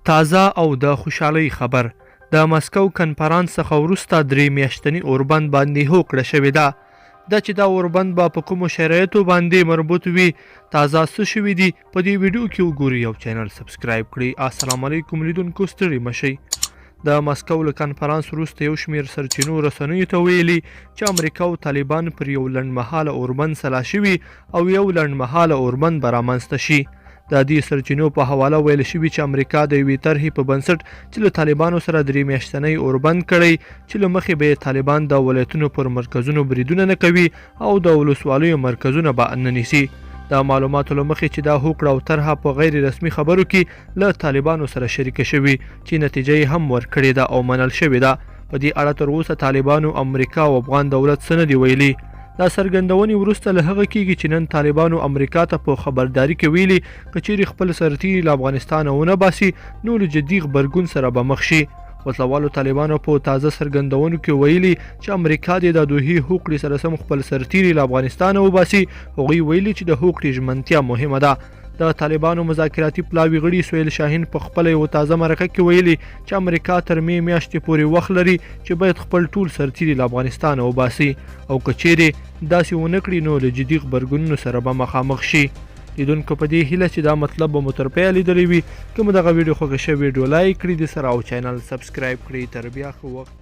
تازه او د خوشحالۍ خبر د مسکو کنفرانس څخه وروسته 3 میاشتني اوربند باندې هوکړه شوې ده. دا چې دا اوربند به په کومو شرایطو باندې مربوط وي، تازه څه شوي دي، په دې ویډیو کې وګورئ او چینل سبسکرایب کړئ. السلام علیکم لیدونکو، ستړي مه شئ. د مسکو له کنفرانس وروسته یو شمېر سرچینو رسنیو ته ویلي چې امریکا او طالبان پر یو لنډمهاله اوربند سلا شوي او یو لنډمهاله اوربند به رامنځته شي. د دې سرچینو په حواله ویل شوي چې امریکا د یوې طرحې په بنسټ چې له طالبانو سره 3 میاشتنی اوربند کړی چې له مخې به طالبان د ولایتونو پر مرکزونو بریدونه نه کوي او د ولسوالیو مرکزونه به نه نیسي. د معلوماتو له مخې چې دا هوکړه او طرحه په غیر رسمي خبرو کې له طالبانو سره شریکه شوي چې نتیجه یې هم ورکړې ده او منل شوې ده. په دې اړه تر اوسه طالبانو امریکا او افغان دولت څه نه دي ویلي. دا څرګندونې وروسته له هغه کېږي چې نن طالبانو امریکا ته په خبرداري کې ویلي که چیرې خپل سرتیري له افغانستانه ونه باسي نو له جدي غبرګون سره به مخ شي. وسلوالو طالبانو په تازه څرګندونو کې ویلي چې امریکا د دوحې هوکړې سره سم خپل سرتیري له افغانستانه وباسي. هغوی ویلي چې د هوکړې ژمنتیا مهمه ده. د طالبانو مذاکراتي پلاوي غړي سهیل شاهین په خپله یو تازه مرکه کې ویلي چې امریکا تر مې میاشتې پورې وخت لري چې باید خپل ټول سرتیري له افغانستانه وباسي او که چیرې داسې ونه کړي نو له جدي غبرګونونو سره به مخامخ شي. لیدونکو په دې هیله چې دا مطلب به مو تر پایه لیدلی وي. که مو دغه ویډیو خوښه شوې ویډیو لایک کړئ، د سره او چینل سبسکرایب کړئ. تر بیا ښه وخت.